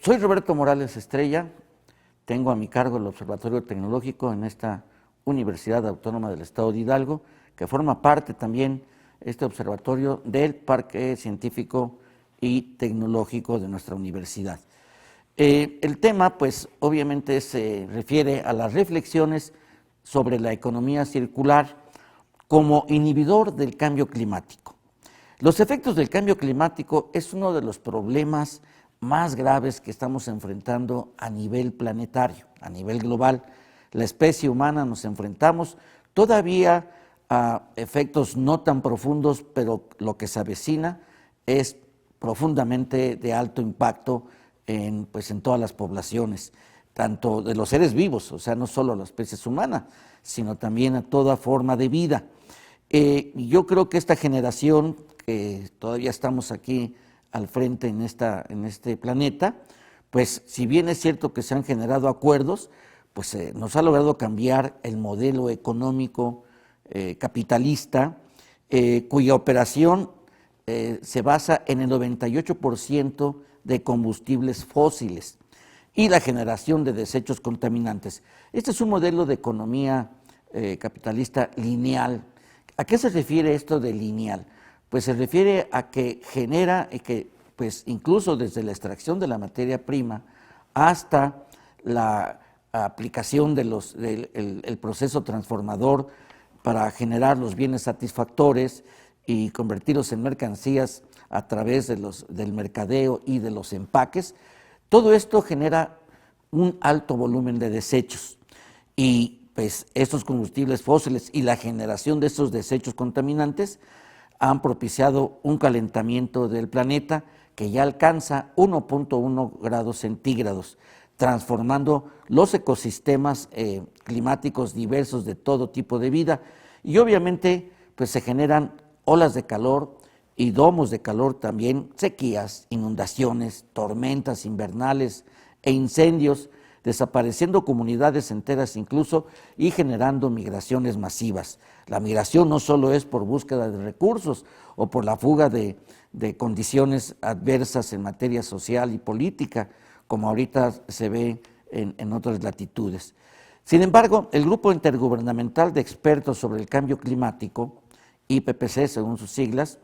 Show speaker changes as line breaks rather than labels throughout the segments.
Soy Roberto Morales Estrella, tengo a mi cargo el Observatorio Tecnológico en esta Universidad Autónoma del Estado de Hidalgo, que forma parte también este observatorio del Parque Científico y Tecnológico de nuestra universidad. El tema, pues, obviamente se refiere a las reflexiones sobre la economía circular como inhibidor del cambio climático. Los efectos del cambio climático es uno de los problemas más graves que estamos enfrentando a nivel planetario, a nivel global. La especie humana nos enfrentamos todavía a efectos no tan profundos, pero lo que se avecina es profundamente de alto impacto en todas las poblaciones, tanto de los seres vivos, o sea, no solo a la especie humana, sino también a toda forma de vida. Yo creo que esta generación, que todavía estamos aquí al frente en este planeta, pues si bien es cierto que se han generado acuerdos, pues nos ha logrado cambiar el modelo económico capitalista, cuya operación se basa en el 98% de combustibles fósiles y la generación de desechos contaminantes. Este es un modelo de economía capitalista lineal. ¿A qué se refiere esto de lineal? Pues se refiere a que genera, que pues incluso desde la extracción de la materia prima hasta la aplicación del proceso transformador para generar los bienes satisfactores y convertirlos en mercancías a través del mercadeo y de los empaques, todo esto genera un alto volumen de desechos y pues estos combustibles fósiles y la generación de estos desechos contaminantes han propiciado un calentamiento del planeta que ya alcanza 1.1 grados centígrados, transformando los ecosistemas climáticos diversos de todo tipo de vida, y obviamente pues se generan olas de calor y domos de calor también, sequías, inundaciones, tormentas invernales e incendios, desapareciendo comunidades enteras incluso y generando migraciones masivas. La migración no solo es por búsqueda de recursos o por la fuga de condiciones adversas en materia social y política, como ahorita se ve en otras latitudes. Sin embargo, el Grupo Intergubernamental de Expertos sobre el Cambio Climático, IPCC según sus siglas,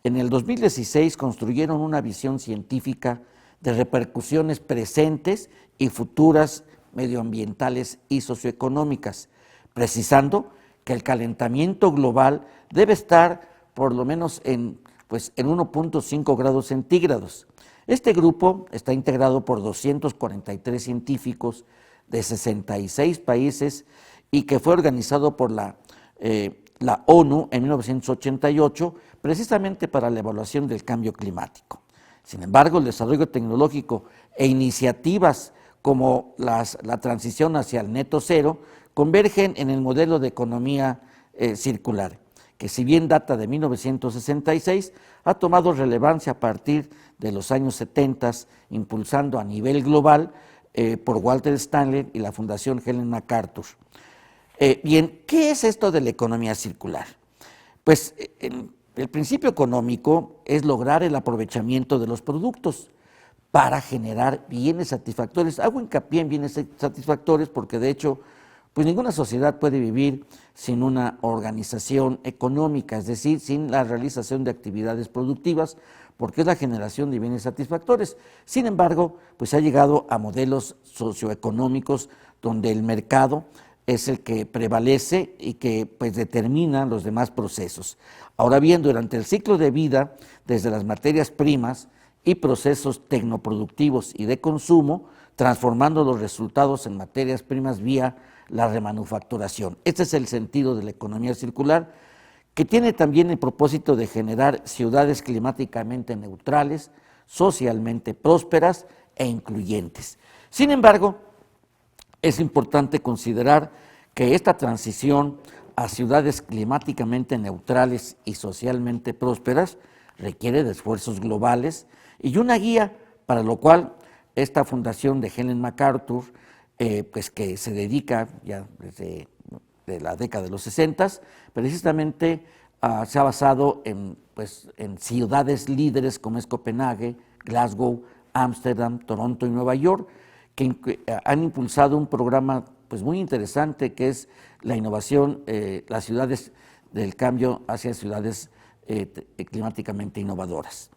en el 2016 construyeron una visión científica de repercusiones presentes y futuras medioambientales y socioeconómicas, precisando que el calentamiento global debe estar por lo menos en 1.5 grados centígrados. Este grupo está integrado por 243 científicos de 66 países y que fue organizado por la ONU en 1988 precisamente para la evaluación del cambio climático. Sin embargo, el desarrollo tecnológico e iniciativas como la transición hacia el neto cero convergen en el modelo de economía circular, que si bien data de 1966, ha tomado relevancia a partir de los años 70, impulsando a nivel global por Walter Stanley y la Fundación Helen MacArthur. Bien, ¿qué es esto de la economía circular? Pues el principio económico es lograr el aprovechamiento de los productos para generar bienes satisfactorios. Hago hincapié en bienes satisfactorios porque de hecho pues ninguna sociedad puede vivir sin una organización económica, es decir, sin la realización de actividades productivas, porque es la generación de bienes satisfactorios. Sin embargo, pues se ha llegado a modelos socioeconómicos donde el mercado es el que prevalece y que pues determina los demás procesos. Ahora bien, durante el ciclo de vida, desde las materias primas y procesos tecnoproductivos y de consumo, transformando los resultados en materias primas vía la remanufacturación. Este es el sentido de la economía circular, que tiene también el propósito de generar ciudades climáticamente neutrales, socialmente prósperas e incluyentes. Sin embargo, es importante considerar que esta transición a ciudades climáticamente neutrales y socialmente prósperas requiere de esfuerzos globales y una guía, para lo cual esta fundación de Helen MacArthur, pues que se dedica ya desde de la década de los 60, precisamente se ha basado pues, en ciudades líderes como es Copenhague, Glasgow, Ámsterdam, Toronto y Nueva York, que han impulsado un programa pues, muy interesante que es la innovación, las ciudades del cambio hacia ciudades climáticamente innovadoras,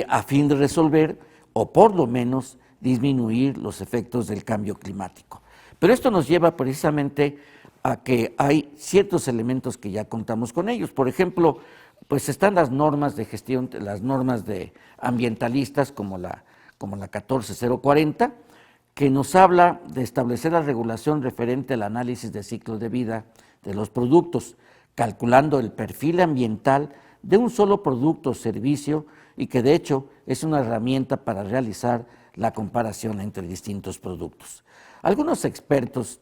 a fin de resolver o por lo menos disminuir los efectos del cambio climático. Pero esto nos lleva precisamente a que hay ciertos elementos que ya contamos con ellos. Por ejemplo, pues están las normas de gestión, las normas ambientalistas como la 14040, que nos habla de establecer la regulación referente al análisis de ciclos de vida de los productos, calculando el perfil ambiental de un solo producto o servicio y que de hecho es una herramienta para realizar la comparación entre distintos productos. Algunos expertos,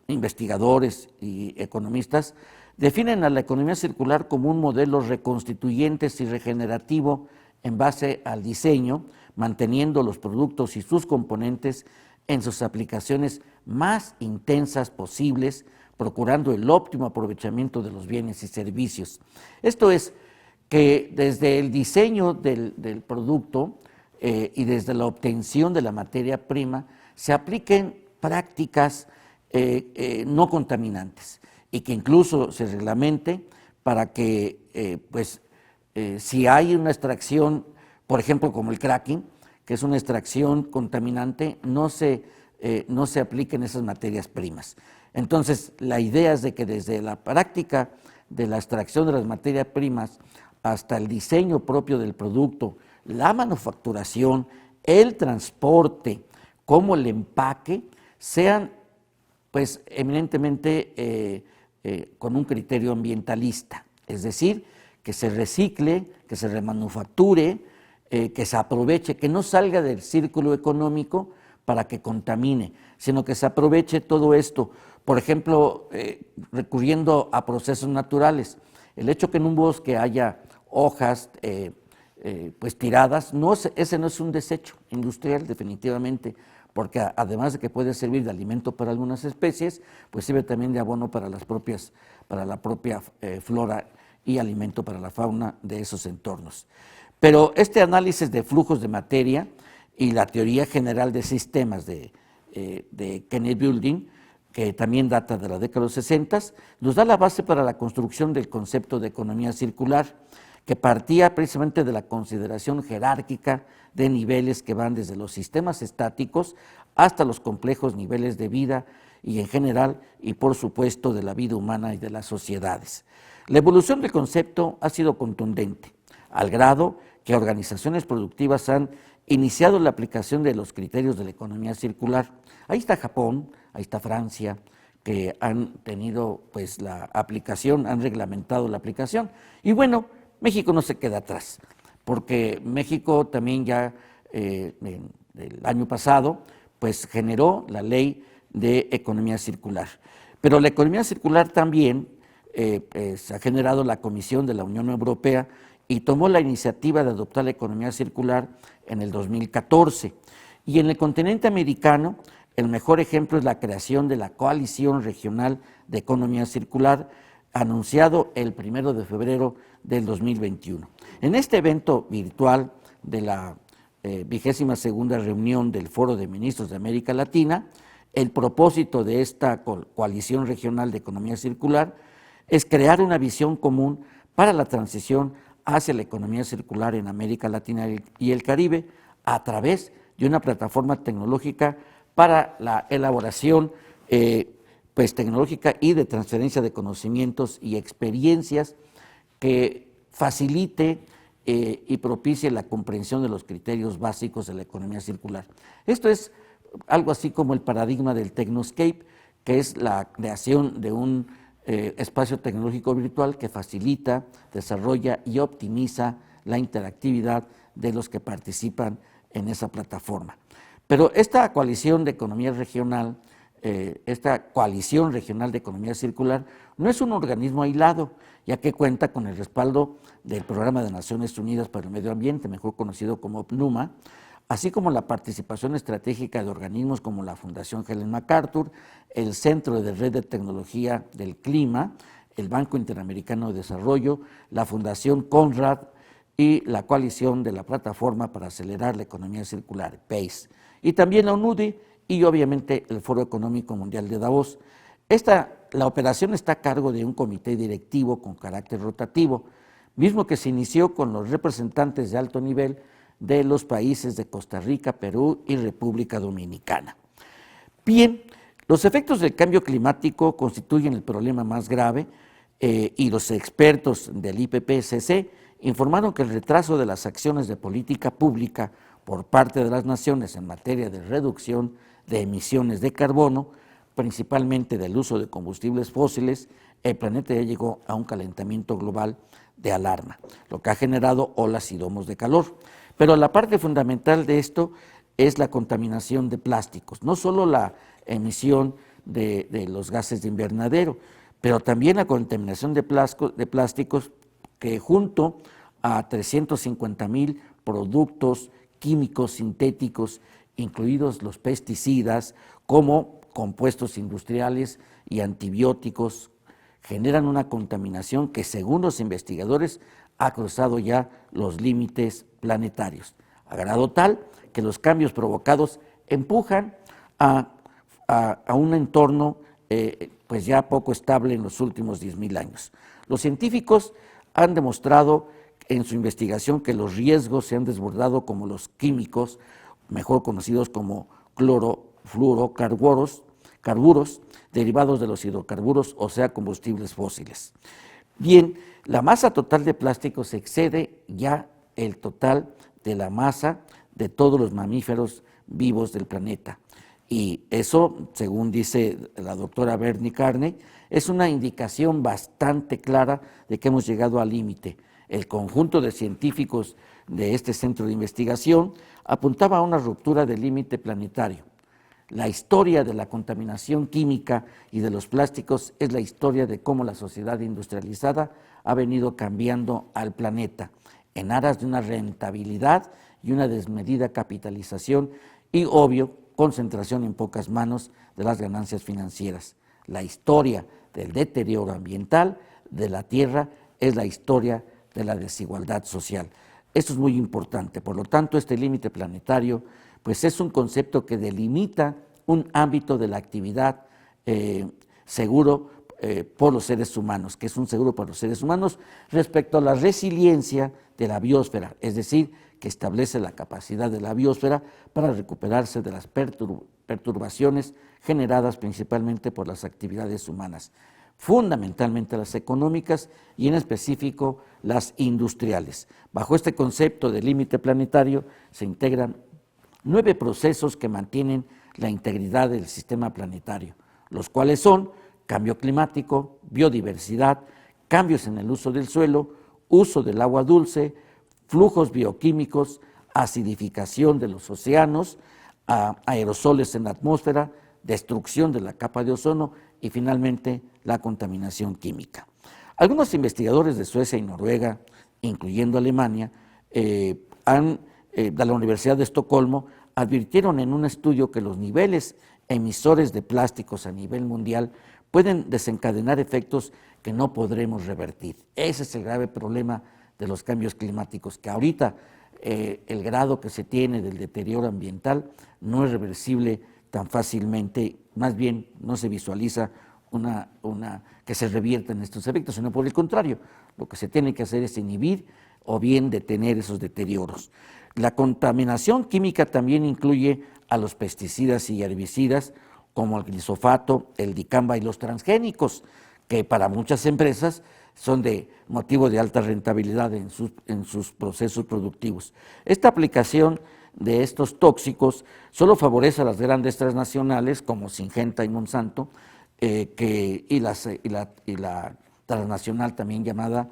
investigadores y economistas definen a la economía circular como un modelo reconstituyente y regenerativo en base al diseño, manteniendo los productos y sus componentes en sus aplicaciones más intensas posibles, procurando el óptimo aprovechamiento de los bienes y servicios. Esto es, que desde el diseño del producto y desde la obtención de la materia prima se apliquen prácticas no contaminantes y que incluso se reglamente para que si hay una extracción, por ejemplo como el cracking, que es una extracción contaminante, no se apliquen esas materias primas. Entonces la idea es de que desde la práctica de la extracción de las materias primas hasta el diseño propio del producto, la manufacturación, el transporte, como el empaque, sean pues eminentemente con un criterio ambientalista, es decir, que se recicle, que se remanufacture, que se aproveche, que no salga del círculo económico para que contamine, sino que se aproveche todo esto, por ejemplo, recurriendo a procesos naturales. El hecho que en un bosque haya hojas pues tiradas, ese no es un desecho industrial definitivamente, porque además de que puede servir de alimento para algunas especies, pues sirve también de abono para la propia flora y alimento para la fauna de esos entornos. Pero este análisis de flujos de materia y la teoría general de sistemas de Kenneth Boulding, que también data de la década de los 60, nos da la base para la construcción del concepto de economía circular, que partía precisamente de la consideración jerárquica de niveles que van desde los sistemas estáticos hasta los complejos niveles de vida y en general, y por supuesto, de la vida humana y de las sociedades. La evolución del concepto ha sido contundente, al grado que organizaciones productivas han iniciado la aplicación de los criterios de la economía circular. Ahí está Japón, ahí está Francia, que han tenido pues la aplicación, han reglamentado la aplicación. Y bueno, México no se queda atrás, porque México también ya el año pasado pues generó la ley de economía circular. Pero la economía circular también se ha generado la Comisión de la Unión Europea y tomó la iniciativa de adoptar la economía circular en el 2014. Y en el continente americano, el mejor ejemplo es la creación de la Coalición Regional de Economía Circular, anunciado el 1 de febrero del 2021. En este evento virtual de la 22ª reunión del Foro de Ministros de América Latina, el propósito de esta Coalición Regional de Economía Circular es crear una visión común para la transición hacia la economía circular en América Latina y el Caribe a través de una plataforma tecnológica para la elaboración pues, tecnológica y de transferencia de conocimientos y experiencias que facilite y propicie la comprensión de los criterios básicos de la economía circular. Esto es algo así como el paradigma del Technoscape, que es la creación de un espacio tecnológico virtual que facilita, desarrolla y optimiza la interactividad de los que participan en esa plataforma. Pero esta coalición de economía regional esta coalición regional de economía circular no es un organismo aislado, ya que cuenta con el respaldo del Programa de Naciones Unidas para el Medio Ambiente, mejor conocido como PNUMA, así como la participación estratégica de organismos como la Fundación Helen MacArthur, el Centro de Red de Tecnología del Clima, el Banco Interamericano de Desarrollo, la Fundación Conrad y la coalición de la Plataforma para Acelerar la Economía Circular, PACE, y también la UNUDI y obviamente el Foro Económico Mundial de Davos. La operación está a cargo de un comité directivo con carácter rotativo, mismo que se inició con los representantes de alto nivel de los países de Costa Rica, Perú y República Dominicana. Bien, los efectos del cambio climático constituyen el problema más grave y los expertos del IPCC informaron que el retraso de las acciones de política pública por parte de las naciones en materia de reducción de emisiones de carbono, principalmente del uso de combustibles fósiles, el planeta ya llegó a un calentamiento global de alarma, lo que ha generado olas y domos de calor. Pero la parte fundamental de esto es la contaminación de plásticos, no solo la emisión de los gases de invernadero, pero también la contaminación de plásticos que junto a 350,000 productos químicos sintéticos, incluidos los pesticidas, como compuestos industriales y antibióticos, generan una contaminación que, según los investigadores, ha cruzado ya los límites planetarios, a grado tal que los cambios provocados empujan a un entorno pues ya poco estable en los últimos 10,000 años. Los científicos han demostrado en su investigación que los riesgos se han desbordado como los químicos, mejor conocidos como clorofluorocarburos, derivados de los hidrocarburos, o sea, combustibles fósiles. Bien, la masa total de plásticos excede ya el total de la masa de todos los mamíferos vivos del planeta. Y eso, según dice la doctora Bernie Carney, es una indicación bastante clara de que hemos llegado al límite. El conjunto de científicos de este centro de investigación apuntaba a una ruptura del límite planetario. La historia de la contaminación química y de los plásticos es la historia de cómo la sociedad industrializada ha venido cambiando al planeta en aras de una rentabilidad y una desmedida capitalización y, obvio, concentración en pocas manos de las ganancias financieras. La historia del deterioro ambiental de la Tierra es la historia de la desigualdad social. Esto es muy importante. Por lo tanto, este límite planetario pues es un concepto que delimita un ámbito de la actividad seguro por los seres humanos, que es un seguro para los seres humanos respecto a la resiliencia de la biosfera, es decir, que establece la capacidad de la biosfera para recuperarse de las perturbaciones generadas principalmente por las actividades humanas, fundamentalmente las económicas y en específico las industriales. Bajo este concepto de límite planetario se integran 9 procesos que mantienen la integridad del sistema planetario, los cuales son cambio climático, biodiversidad, cambios en el uso del suelo, uso del agua dulce, flujos bioquímicos, acidificación de los océanos, aerosoles en la atmósfera, destrucción de la capa de ozono y finalmente la contaminación química. Algunos investigadores de Suecia y Noruega, incluyendo Alemania, de la Universidad de Estocolmo, advirtieron en un estudio que los niveles emisores de plásticos a nivel mundial pueden desencadenar efectos que no podremos revertir. Ese es el grave problema de los cambios climáticos, que ahorita el grado que se tiene del deterioro ambiental no es reversible tan fácilmente, más bien no se visualiza que se reviertan estos efectos, sino por el contrario, lo que se tiene que hacer es inhibir o bien detener esos deterioros. La contaminación química también incluye a los pesticidas y herbicidas como el glifosato, el dicamba y los transgénicos, que para muchas empresas son de motivo de alta rentabilidad en sus procesos productivos. Esta aplicación de estos tóxicos solo favorece a las grandes transnacionales como Syngenta y Monsanto, y la transnacional también llamada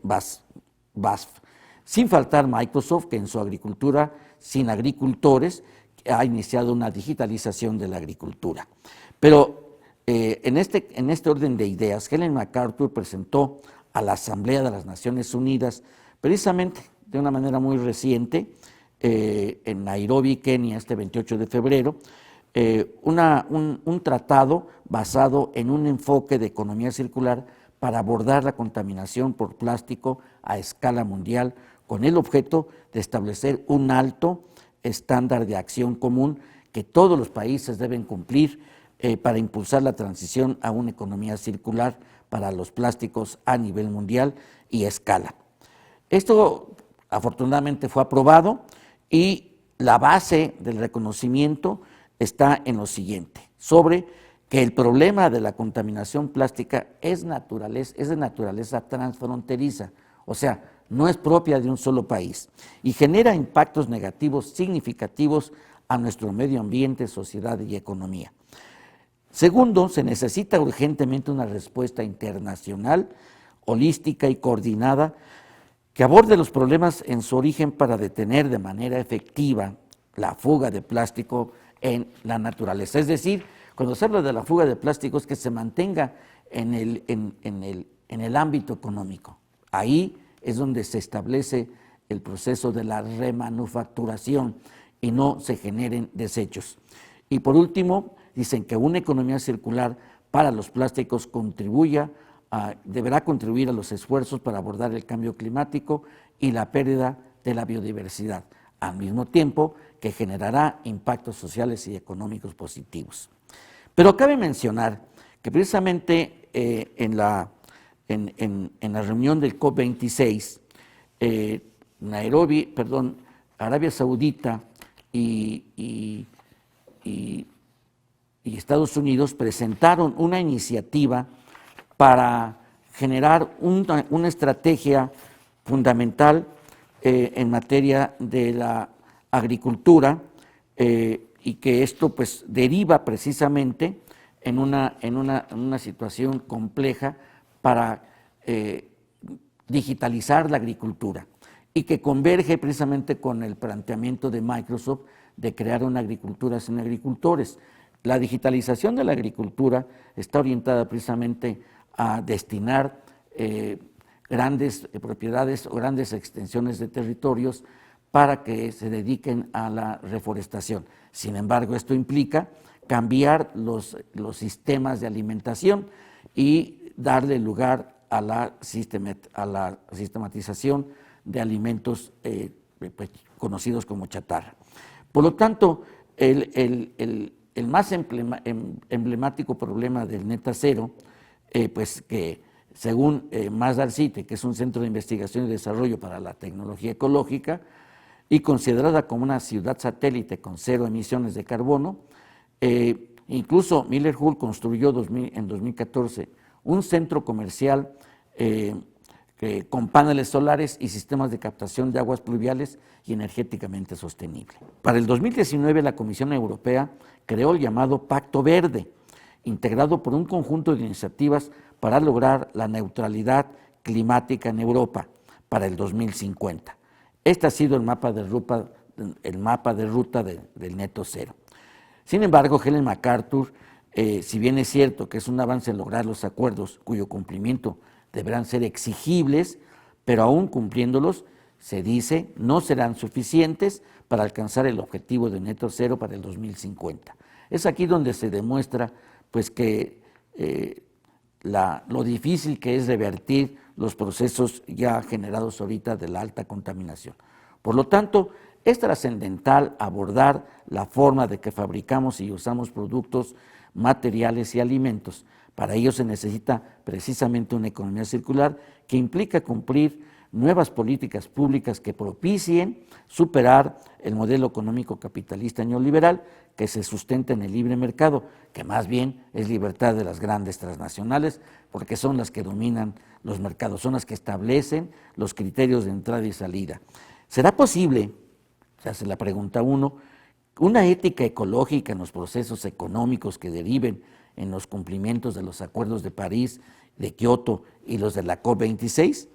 BASF. Sin faltar Microsoft, que en su agricultura sin agricultores ha iniciado una digitalización de la agricultura. Pero en este orden de ideas, Helen MacArthur presentó a la Asamblea de las Naciones Unidas, precisamente de una manera muy reciente, en Nairobi, Kenia, este 28 de febrero, un tratado basado en un enfoque de economía circular para abordar la contaminación por plástico a escala mundial, con el objeto de establecer un alto estándar de acción común que todos los países deben cumplir para impulsar la transición a una economía circular para los plásticos a nivel mundial y a escala. Esto afortunadamente fue aprobado y la base del reconocimiento está en lo siguiente, sobre que el problema de la contaminación plástica es de naturaleza transfronteriza, o sea, no es propia de un solo país y genera impactos negativos significativos a nuestro medio ambiente, sociedad y economía. Segundo, se necesita urgentemente una respuesta internacional, holística y coordinada que aborde los problemas en su origen para detener de manera efectiva la fuga de plástico en la naturaleza. Es decir, cuando se habla de la fuga de plástico es que se mantenga en el ámbito económico. Ahí es donde se establece el proceso de la remanufacturación y no se generen desechos. Y por último, dicen que una economía circular para los plásticos deberá contribuir a los esfuerzos para abordar el cambio climático y la pérdida de la biodiversidad, al mismo tiempo que generará impactos sociales y económicos positivos. Pero cabe mencionar que precisamente en la reunión del COP26, Arabia Saudita y Estados Unidos presentaron una iniciativa para generar una estrategia fundamental en materia de la agricultura y que esto pues deriva precisamente en una situación compleja para digitalizar la agricultura y que converge precisamente con el planteamiento de Microsoft de crear una agricultura sin agricultores. La digitalización de la agricultura está orientada precisamente a destinar grandes propiedades o grandes extensiones de territorios para que se dediquen a la reforestación. Sin embargo, esto implica cambiar los sistemas de alimentación y darle lugar a la sistematización de alimentos conocidos como chatarra. Por lo tanto, el más emblemático problema del Neta Cero, pues que según Masdar City, que es un centro de investigación y desarrollo para la tecnología ecológica y considerada como una ciudad satélite con cero emisiones de carbono, incluso Miller Hull construyó en 2014 un centro comercial con paneles solares y sistemas de captación de aguas pluviales y energéticamente sostenible. Para el 2019 la Comisión Europea creó el llamado Pacto Verde, integrado por un conjunto de iniciativas para lograr la neutralidad climática en Europa para el 2050. Este ha sido el mapa de ruta del Neto Cero. Sin embargo, Helen MacArthur, si bien es cierto que es un avance en lograr los acuerdos cuyo cumplimiento deberán ser exigibles, pero aún cumpliéndolos, se dice, no serán suficientes para alcanzar el objetivo de Neto Cero para el 2050. Es aquí donde se demuestra pues, que lo difícil que es revertir los procesos ya generados ahorita de la alta contaminación. Por lo tanto, es trascendental abordar la forma de que fabricamos y usamos productos, materiales y alimentos. Para ello se necesita precisamente una economía circular que implica cumplir nuevas políticas públicas que propicien superar el modelo económico capitalista neoliberal que se sustenta en el libre mercado, que más bien es libertad de las grandes transnacionales, porque son las que dominan los mercados, son las que establecen los criterios de entrada y salida. ¿Será posible, se hace la pregunta uno, una ética ecológica en los procesos económicos que deriven en los cumplimientos de los acuerdos de París, de Kioto y los de la COP26?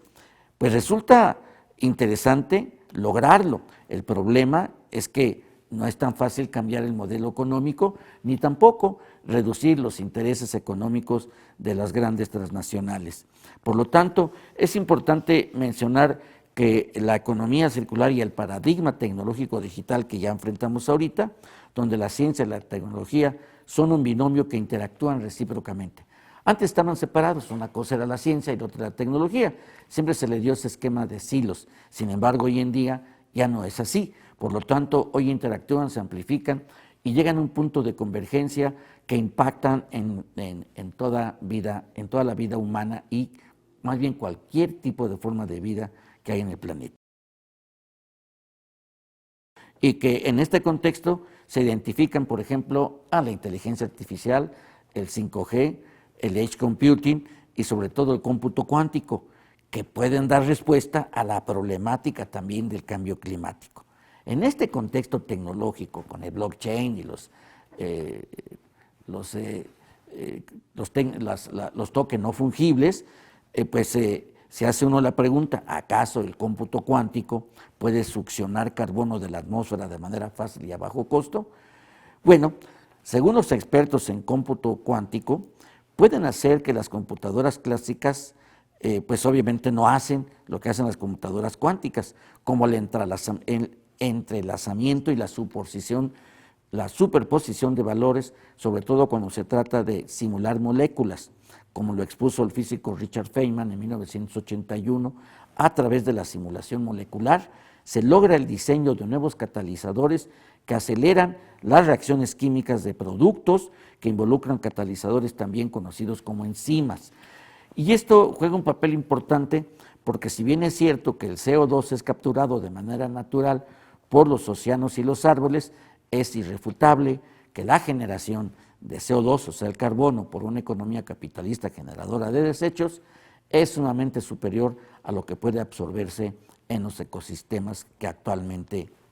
Pues resulta interesante lograrlo. El problema es que no es tan fácil cambiar el modelo económico, ni tampoco reducir los intereses económicos de las grandes transnacionales. Por lo tanto, es importante mencionar que la economía circular y el paradigma tecnológico digital que ya enfrentamos ahorita, donde la ciencia y la tecnología son un binomio que interactúan recíprocamente. Antes estaban separados, una cosa era la ciencia y la otra la tecnología. Siempre se le dio ese esquema de silos. Sin embargo, hoy en día ya no es así. Por lo tanto, hoy interactúan, se amplifican y llegan a un punto de convergencia que impactan en toda la vida humana y más bien cualquier tipo de forma de vida que hay en el planeta. Y que en este contexto se identifican, por ejemplo, a la inteligencia artificial, el 5G, el edge computing y sobre todo el cómputo cuántico, que pueden dar respuesta a la problemática también del cambio climático. En este contexto tecnológico, con el blockchain y los tokens no fungibles, se hace uno la pregunta, ¿acaso el cómputo cuántico puede succionar carbono de la atmósfera de manera fácil y a bajo costo? Bueno, según los expertos en cómputo cuántico, pueden hacer que las computadoras clásicas, pues obviamente no hacen lo que hacen las computadoras cuánticas, como el entrelazamiento y la superposición de valores, sobre todo cuando se trata de simular moléculas, como lo expuso el físico Richard Feynman en 1981, a través de la simulación molecular, se logra el diseño de nuevos catalizadores que aceleran las reacciones químicas de productos que involucran catalizadores también conocidos como enzimas. Y esto juega un papel importante porque si bien es cierto que el CO2 es capturado de manera natural por los océanos y los árboles, es irrefutable que la generación de CO2, o sea, el carbono, por una economía capitalista generadora de desechos, es sumamente superior a lo que puede absorberse en los ecosistemas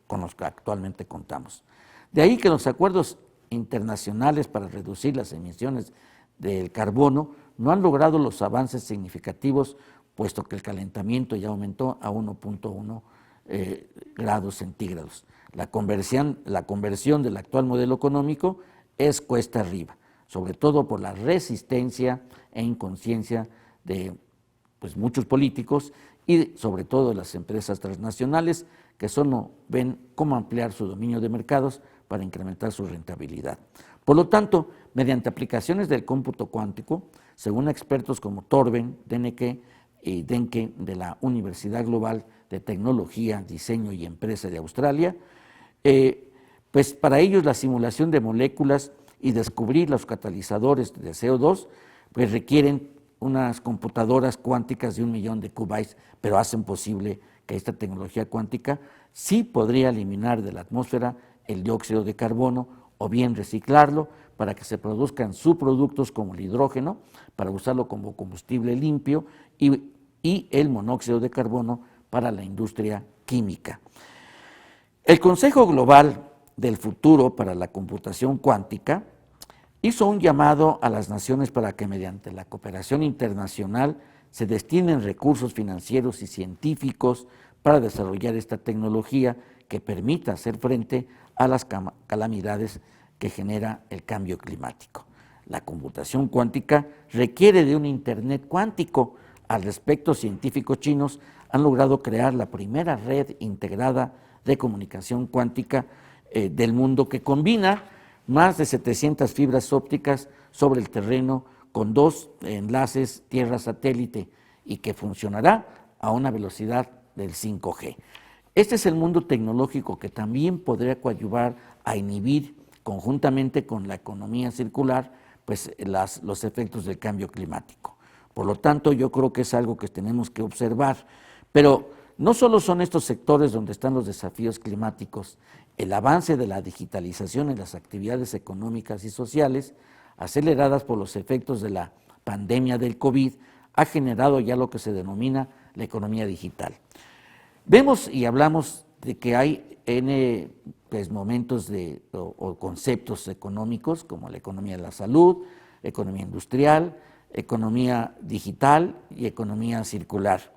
con los que actualmente contamos. De ahí que los acuerdos internacionales para reducir las emisiones del carbono no han logrado los avances significativos, puesto que el calentamiento ya aumentó a 1.1 grados centígrados. La conversión del actual modelo económico es cuesta arriba, sobre todo por la resistencia e inconsciencia de muchos políticos y sobre todo de las empresas transnacionales que solo ven cómo ampliar su dominio de mercados para incrementar su rentabilidad. Por lo tanto, mediante aplicaciones del cómputo cuántico, según expertos como Torben Deneke y Denke de la Universidad Global de Tecnología, Diseño y Empresa de Australia, pues para ellos la simulación de moléculas y descubrir los catalizadores de CO2 pues requieren unas computadoras cuánticas de 1 millón de qubits, pero hacen posible que esta tecnología cuántica sí podría eliminar de la atmósfera el dióxido de carbono o bien reciclarlo para que se produzcan subproductos como el hidrógeno, para usarlo como combustible limpio y el monóxido de carbono para la industria química. El Consejo Global del Futuro para la Computación Cuántica hizo un llamado a las naciones para que mediante la cooperación internacional se destinen recursos financieros y científicos para desarrollar esta tecnología que permita hacer frente a las calamidades que genera el cambio climático. La computación cuántica requiere de un Internet cuántico. Al respecto, científicos chinos han logrado crear la primera red integrada de comunicación cuántica del mundo que combina más de 700 fibras ópticas sobre el terreno con 2 enlaces tierra-satélite y que funcionará a una velocidad del 5G. Este es el mundo tecnológico que también podría coadyuvar a inhibir conjuntamente con la economía circular pues, los efectos del cambio climático. Por lo tanto, yo creo que es algo que tenemos que observar, pero no solo son estos sectores donde están los desafíos climáticos, el avance de la digitalización en las actividades económicas y sociales, aceleradas por los efectos de la pandemia del COVID, ha generado ya lo que se denomina la economía digital. Vemos y hablamos de que hay N momentos o conceptos económicos como la economía de la salud, economía industrial, economía digital y economía circular.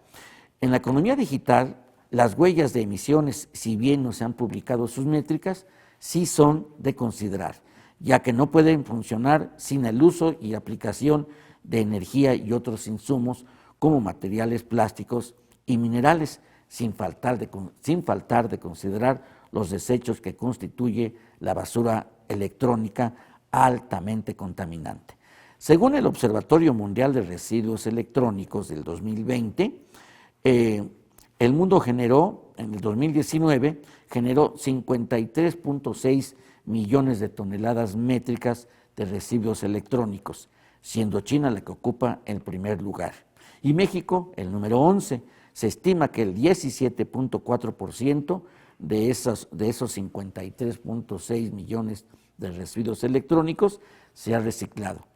En la economía digital, las huellas de emisiones, si bien no se han publicado sus métricas, sí son de considerar, ya que no pueden funcionar sin el uso y aplicación de energía y otros insumos como materiales plásticos y minerales, sin faltar de considerar los desechos que constituye la basura electrónica altamente contaminante. Según el Observatorio Mundial de Residuos Electrónicos del 2020, el mundo generó, en el 2019, generó 53.6 millones de toneladas métricas de residuos electrónicos, siendo China la que ocupa el primer lugar. Y México, el número 11, se estima que el 17.4% de esos 53.6 millones de residuos electrónicos se ha reciclado,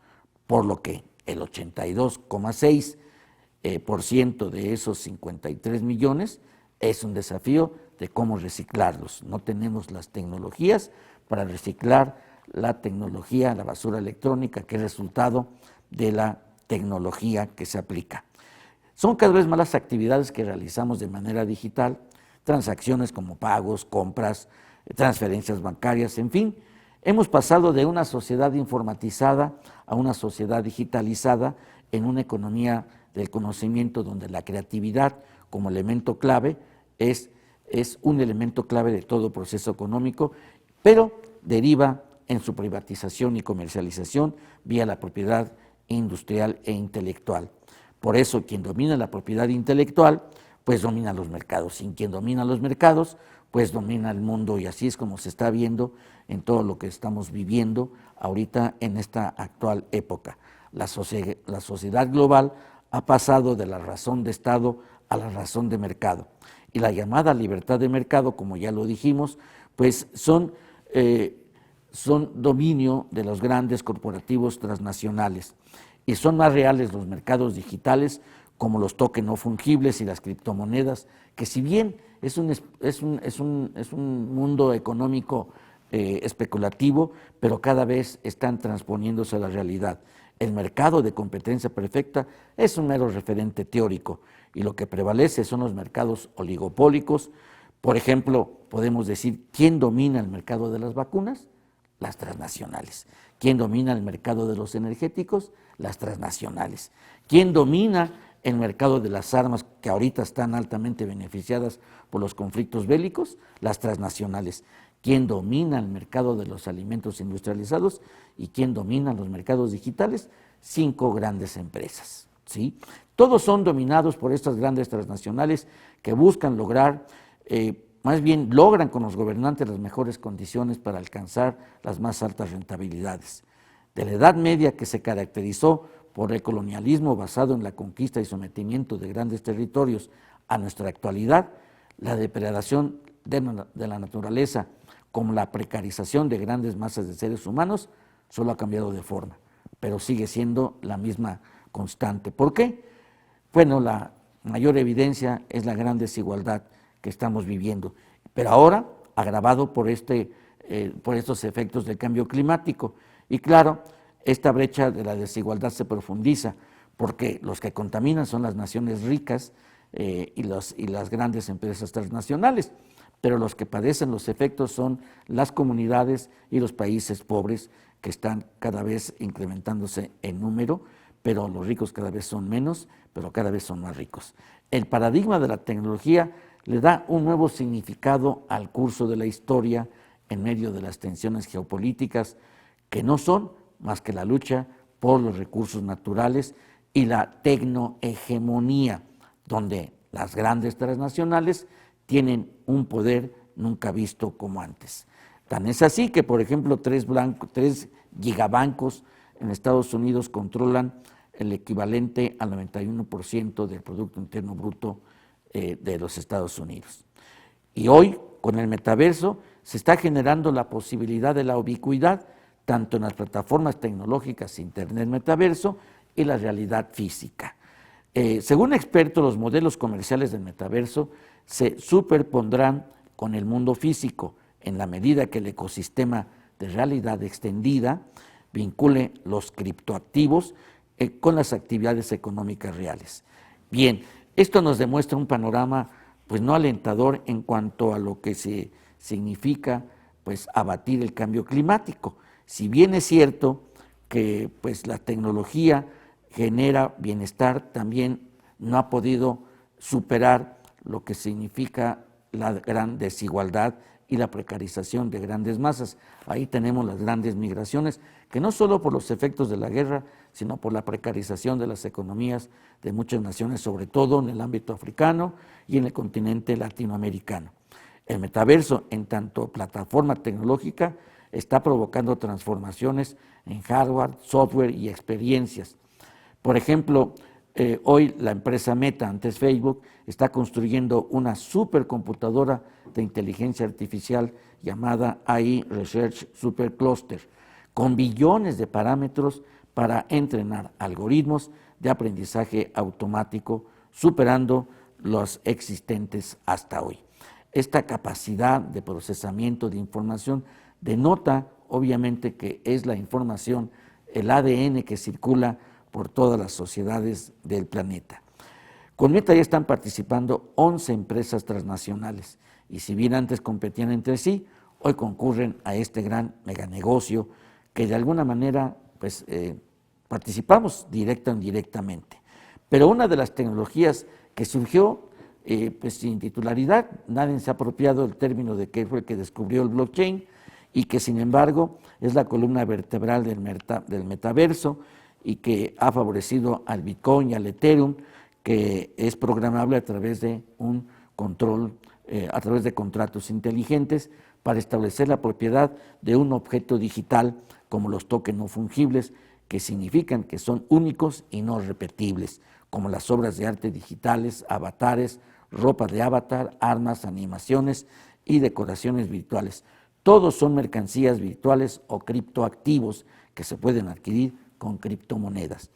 por lo que el 82,6% de esos 53 millones es un desafío de cómo reciclarlos. No tenemos las tecnologías para reciclar la tecnología, la basura electrónica, que es resultado de la tecnología que se aplica. Son cada vez más las actividades que realizamos de manera digital, transacciones como pagos, compras, transferencias bancarias, en fin. Hemos pasado de una sociedad informatizada a una sociedad digitalizada en una economía del conocimiento donde la creatividad como elemento clave es un elemento clave de todo proceso económico, pero deriva en su privatización y comercialización vía la propiedad industrial e intelectual. Por eso quien domina la propiedad intelectual, pues domina los mercados. Y quien domina los mercados, pues domina el mundo, y así es como se está viendo en todo lo que estamos viviendo ahorita en esta actual época. La sociedad global ha pasado de la razón de Estado a la razón de mercado. Y la llamada libertad de mercado, como ya lo dijimos, pues son dominio de los grandes corporativos transnacionales. Y son más reales los mercados digitales como los tokens no fungibles y las criptomonedas, que si bien es un mundo económico especulativo, pero cada vez están transponiéndose a la realidad. El mercado de competencia perfecta es un mero referente teórico y lo que prevalece son los mercados oligopólicos. Por ejemplo, podemos decir, ¿quién domina el mercado de las vacunas? Las transnacionales. ¿Quién domina el mercado de los energéticos? Las transnacionales. ¿Quién domina el mercado de las armas que ahorita están altamente beneficiadas por los conflictos bélicos? Las transnacionales. ¿Quién domina el mercado de los alimentos industrializados? ¿Y quién domina los mercados digitales? 5 grandes empresas, ¿sí? Todos son dominados por estas grandes transnacionales que buscan lograr, más bien logran con los gobernantes las mejores condiciones para alcanzar las más altas rentabilidades. De la Edad Media, que se caracterizó por el colonialismo basado en la conquista y sometimiento de grandes territorios, a nuestra actualidad, la depredación de la naturaleza, como la precarización de grandes masas de seres humanos, solo ha cambiado de forma, pero sigue siendo la misma constante. ¿Por qué? Bueno, la mayor evidencia es la gran desigualdad que estamos viviendo, pero ahora agravado por estos efectos del cambio climático. Y claro, esta brecha de la desigualdad se profundiza porque los que contaminan son las naciones ricas y las grandes empresas transnacionales, pero los que padecen los efectos son las comunidades y los países pobres, que están cada vez incrementándose en número, pero los ricos cada vez son menos, pero cada vez son más ricos. El paradigma de la tecnología le da un nuevo significado al curso de la historia en medio de las tensiones geopolíticas, que no son más que la lucha por los recursos naturales y la tecnohegemonía, donde las grandes transnacionales tienen un poder nunca visto como antes. Tan es así que, por ejemplo, 3 gigabancos en Estados Unidos controlan el equivalente al 91% del Producto Interno Bruto de los Estados Unidos. Y hoy, con el metaverso, se está generando la posibilidad de la ubicuidad, tanto en las plataformas tecnológicas, Internet, metaverso y la realidad física. Según expertos, los modelos comerciales del metaverso se superpondrán con el mundo físico en la medida que el ecosistema de realidad extendida vincule los criptoactivos con las actividades económicas reales. Bien, esto nos demuestra un panorama pues no alentador en cuanto a lo que se significa pues abatir el cambio climático. Si bien es cierto que pues la tecnología genera bienestar, también no ha podido superar lo que significa la gran desigualdad y la precarización de grandes masas. Ahí tenemos las grandes migraciones, que no solo por los efectos de la guerra, sino por la precarización de las economías de muchas naciones, sobre todo en el ámbito africano y en el continente latinoamericano. El metaverso, en tanto plataforma tecnológica, está provocando transformaciones en hardware, software y experiencias. Por ejemplo, hoy la empresa Meta, antes Facebook, está construyendo una supercomputadora de inteligencia artificial llamada AI Research Supercluster, con billones de parámetros para entrenar algoritmos de aprendizaje automático, superando los existentes hasta hoy. Esta capacidad de procesamiento de información denota, obviamente, que es la información, el ADN que circula por todas las sociedades del planeta. Con Meta ya están participando 11 empresas transnacionales y si bien antes competían entre sí, hoy concurren a este gran meganegocio que de alguna manera pues, participamos directa o indirectamente. Pero una de las tecnologías que surgió pues sin titularidad, nadie se ha apropiado del término de que fue el que descubrió el blockchain y que sin embargo es la columna vertebral del metaverso y que ha favorecido al Bitcoin y al Ethereum, que es programable a través de un control, a través de contratos inteligentes para establecer la propiedad de un objeto digital como los tokens no fungibles, que significan que son únicos y no repetibles, como las obras de arte digitales, avatares, ropa de avatar, armas, animaciones y decoraciones virtuales. Todos son mercancías virtuales o criptoactivos que se pueden adquirir con criptomonedas.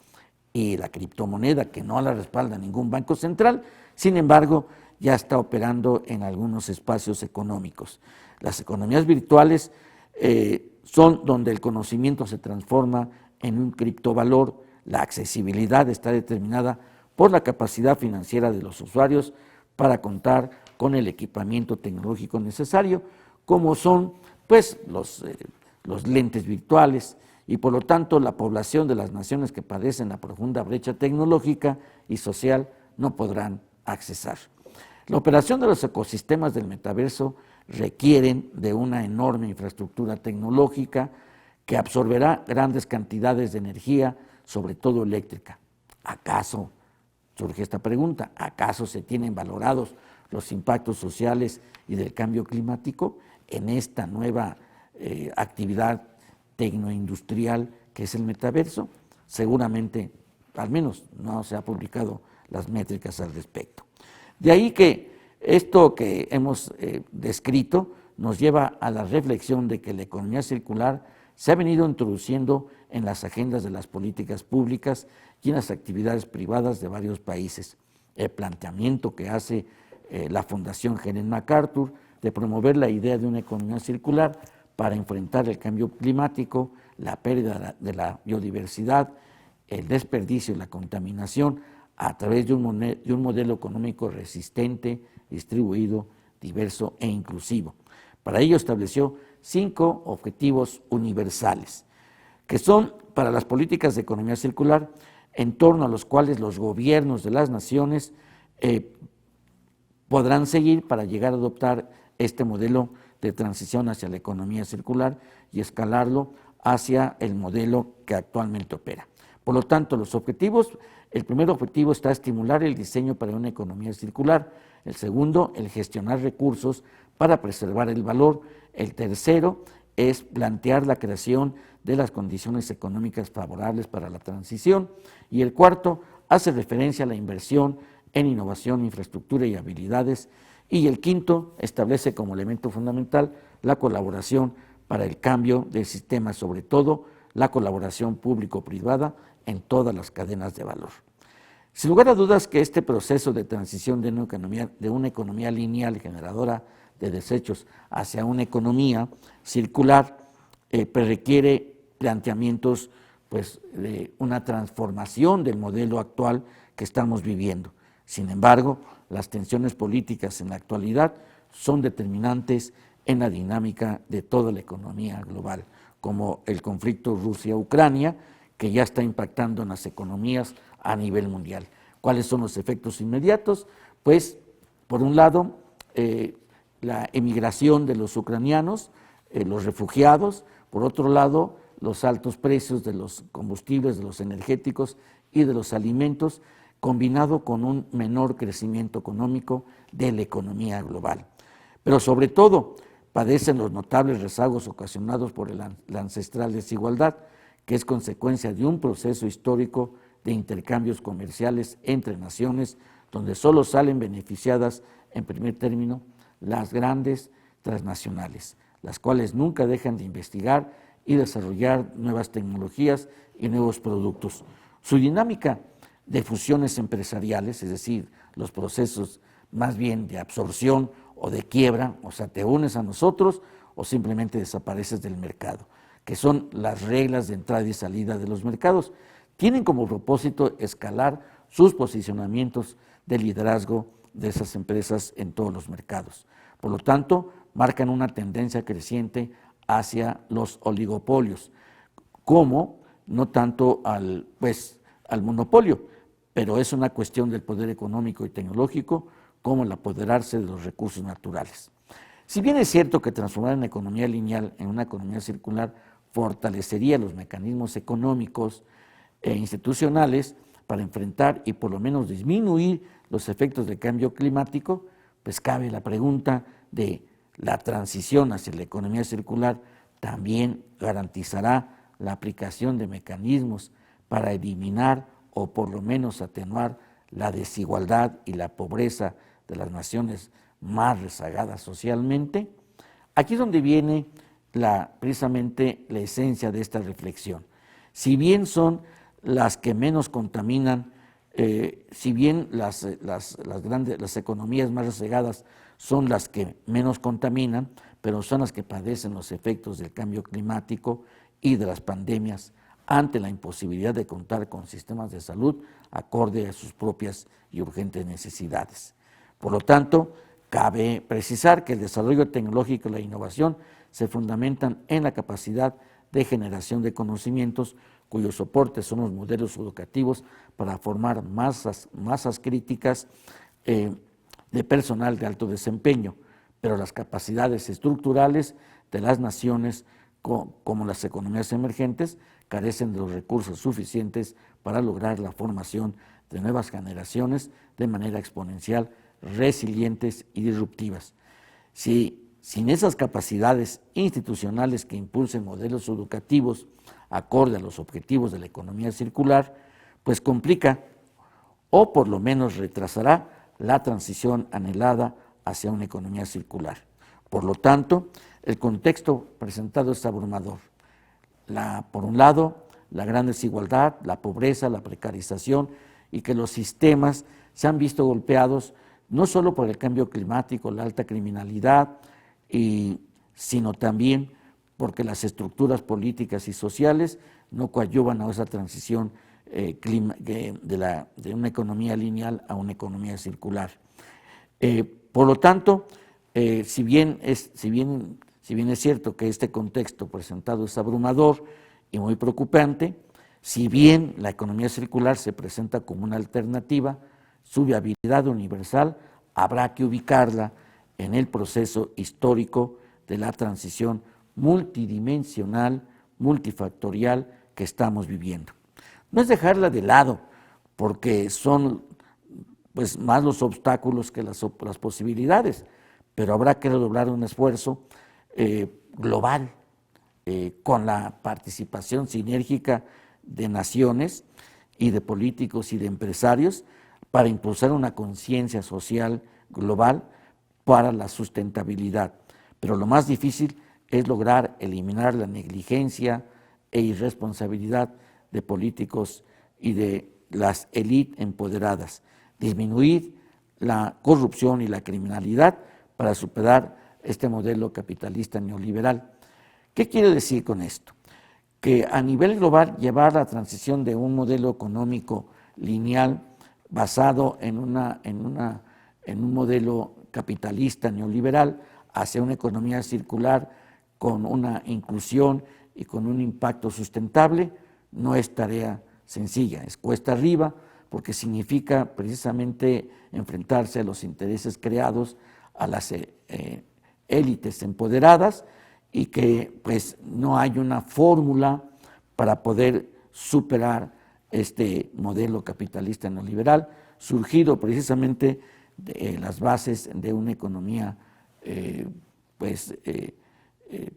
Y la criptomoneda, que no la respalda ningún banco central, sin embargo, ya está operando en algunos espacios económicos. Las economías virtuales son donde el conocimiento se transforma en un criptovalor. La accesibilidad está determinada por la capacidad financiera de los usuarios para contar con el equipamiento tecnológico necesario, como son pues, los lentes virtuales, y por lo tanto la población de las naciones que padecen la profunda brecha tecnológica y social no podrán accesar. La operación de los ecosistemas del metaverso requieren de una enorme infraestructura tecnológica que absorberá grandes cantidades de energía, sobre todo eléctrica. ¿Acaso, surge esta pregunta, acaso se tienen valorados los impactos sociales y del cambio climático en esta nueva actividad tecnoindustrial que es el metaverso? Seguramente, al menos no se han publicado las métricas al respecto. De ahí que esto que hemos descrito nos lleva a la reflexión de que la economía circular se ha venido introduciendo en las agendas de las políticas públicas y en las actividades privadas de varios países. El planteamiento que hace la Fundación Helen MacArthur de promover la idea de una economía circular para enfrentar el cambio climático, la pérdida de la biodiversidad, el desperdicio y la contaminación a través de un modelo económico resistente, distribuido, diverso e inclusivo. Para ello estableció 5 objetivos universales, que son para las políticas de economía circular, en torno a los cuales los gobiernos de las naciones podrán seguir para llegar a adoptar este modelo de transición hacia la economía circular y escalarlo hacia el modelo que actualmente opera. Por lo tanto, los objetivos, el primer objetivo está estimular el diseño para una economía circular, el segundo, el gestionar recursos para preservar el valor, el tercero es plantear la creación de las condiciones económicas favorables para la transición y el cuarto hace referencia a la inversión en innovación, infraestructura y habilidades y el quinto establece como elemento fundamental la colaboración para el cambio del sistema, sobre todo la colaboración público-privada en todas las cadenas de valor. Sin lugar a dudas que este proceso de transición de una economía lineal generadora de desechos hacia una economía circular requiere planteamientos pues, de una transformación del modelo actual que estamos viviendo. Sin embargo, las tensiones políticas en la actualidad son determinantes en la dinámica de toda la economía global, como el conflicto Rusia-Ucrania, que ya está impactando en las economías a nivel mundial. ¿Cuáles son los efectos inmediatos? Pues, por un lado, la emigración de los ucranianos, los refugiados; por otro lado, los altos precios de los combustibles, de los energéticos y de los alimentos, combinado con un menor crecimiento económico de la economía global. Pero sobre todo, padecen los notables rezagos ocasionados por la ancestral desigualdad, que es consecuencia de un proceso histórico de intercambios comerciales entre naciones, donde solo salen beneficiadas, en primer término, las grandes transnacionales, las cuales nunca dejan de investigar y desarrollar nuevas tecnologías y nuevos productos. Su dinámica de fusiones empresariales, es decir, los procesos más bien de absorción o de quiebra, o sea, te unes a nosotros o simplemente desapareces del mercado, que son las reglas de entrada y salida de los mercados, tienen como propósito escalar sus posicionamientos de liderazgo de esas empresas en todos los mercados. Por lo tanto, marcan una tendencia creciente hacia los oligopolios, como no tanto al monopolio, pero es una cuestión del poder económico y tecnológico, como el apoderarse de los recursos naturales. Si bien es cierto que transformar una economía lineal en una economía circular fortalecería los mecanismos económicos e institucionales para enfrentar y por lo menos disminuir los efectos del cambio climático, pues cabe la pregunta de la transición hacia la economía circular también garantizará la aplicación de mecanismos para eliminar o por lo menos atenuar la desigualdad y la pobreza de las naciones más rezagadas socialmente. Aquí es donde viene precisamente la esencia de esta reflexión. Si bien son las que menos contaminan, si bien las economías más rezagadas son las que menos contaminan, pero son las que padecen los efectos del cambio climático y de las pandemias ante la imposibilidad de contar con sistemas de salud acorde a sus propias y urgentes necesidades. Por lo tanto, cabe precisar que el desarrollo tecnológico y la innovación se fundamentan en la capacidad de generación de conocimientos cuyos soportes son los modelos educativos para formar masas críticas de personal de alto desempeño, pero las capacidades estructurales de las naciones, como las economías emergentes, carecen de los recursos suficientes para lograr la formación de nuevas generaciones de manera exponencial, resilientes y disruptivas. Sin esas capacidades institucionales que impulsen modelos educativos acorde a los objetivos de la economía circular, pues complica o por lo menos retrasará la transición anhelada hacia una economía circular. Por lo tanto, el contexto presentado es abrumador. Por un lado, la gran desigualdad, la pobreza, la precarización y que los sistemas se han visto golpeados no solo por el cambio climático, la alta criminalidad, sino también porque las estructuras políticas y sociales no coadyuvan a esa transición de una economía lineal a una economía circular. Por lo tanto, si bien es cierto que este contexto presentado es abrumador y muy preocupante, si bien la economía circular se presenta como una alternativa, su viabilidad universal habrá que ubicarla en el proceso histórico de la transición multidimensional, multifactorial que estamos viviendo. No es dejarla de lado, porque son más los obstáculos que las posibilidades, pero habrá que redoblar un esfuerzo global con la participación sinérgica de naciones y de políticos y de empresarios para impulsar una conciencia social global para la sustentabilidad. Pero lo más difícil es lograr eliminar la negligencia e irresponsabilidad de políticos y de las élites empoderadas, disminuir la corrupción y la criminalidad para superar este modelo capitalista neoliberal. ¿Qué quiero decir con esto? Que a nivel global llevar la transición de un modelo económico lineal basado en un modelo capitalista neoliberal hacia una economía circular con una inclusión y con un impacto sustentable no es tarea sencilla, es cuesta arriba, porque significa precisamente enfrentarse a los intereses creados, a las élites empoderadas, y que pues no hay una fórmula para poder superar este modelo capitalista neoliberal, surgido precisamente de las bases de una economía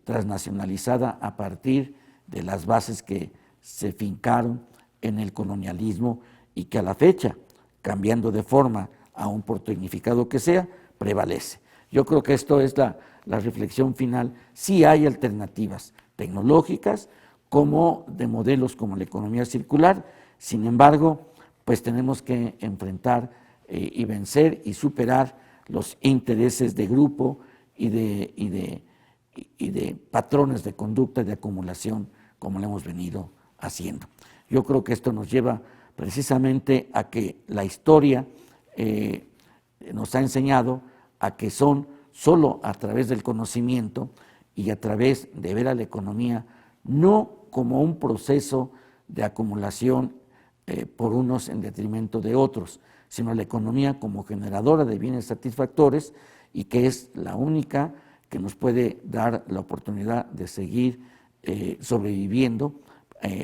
transnacionalizada a partir de las bases que se fincaron en el colonialismo y que a la fecha, cambiando de forma aún por tecnificado que sea, prevalece. Yo creo que esto es la reflexión final. Sí hay alternativas tecnológicas como de modelos como la economía circular, sin embargo, pues tenemos que enfrentar y vencer y superar los intereses de grupo y de patrones de conducta de acumulación como lo hemos venido haciendo. Yo creo que esto nos lleva precisamente a que la historia nos ha enseñado a que son solo a través del conocimiento y a través de ver a la economía no como un proceso de acumulación por unos en detrimento de otros, sino la economía como generadora de bienes satisfactores y que es la única que nos puede dar la oportunidad de seguir sobreviviendo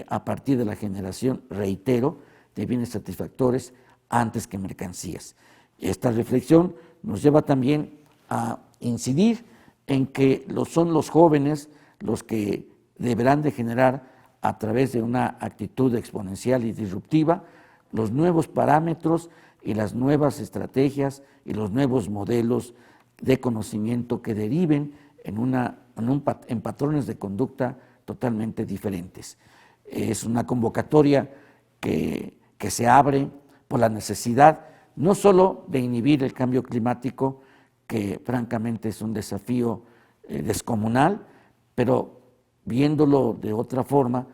a partir de la generación, reitero, de bienes satisfactores antes que mercancías. Esta reflexión nos lleva también a incidir en que son los jóvenes los que deberán de generar a través de una actitud exponencial y disruptiva los nuevos parámetros y las nuevas estrategias y los nuevos modelos de conocimiento que deriven en patrones de conducta totalmente diferentes. Es una convocatoria que se abre por la necesidad no solo de inhibir el cambio climático, que francamente es un desafío descomunal, pero viéndolo de otra forma,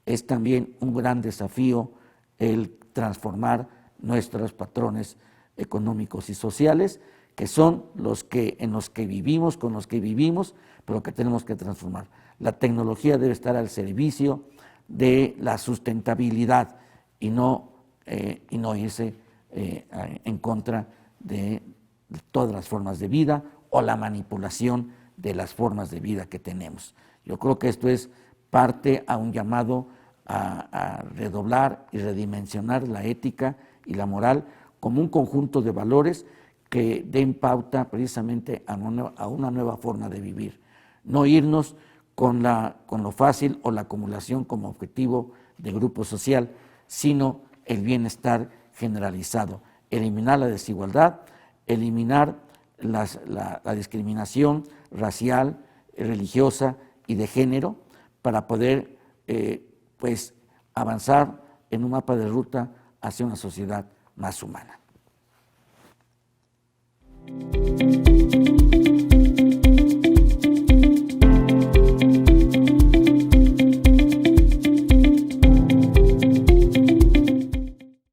es también un gran desafío el transformar nuestros patrones económicos y sociales, que son en los que vivimos, con los que vivimos, pero que tenemos que transformar. La tecnología debe estar al servicio de la sustentabilidad y no irse en contra de todas las formas de vida o la manipulación de las formas de vida que tenemos. Yo creo que esto es parte a un llamado a redoblar y redimensionar la ética y la moral como un conjunto de valores que den pauta precisamente a una nueva forma de vivir. No irnos con lo fácil o la acumulación como objetivo de grupo social, sino el bienestar generalizado, eliminar la desigualdad, eliminar la discriminación racial, religiosa y de género para poder avanzar en un mapa de ruta hacia una sociedad más humana.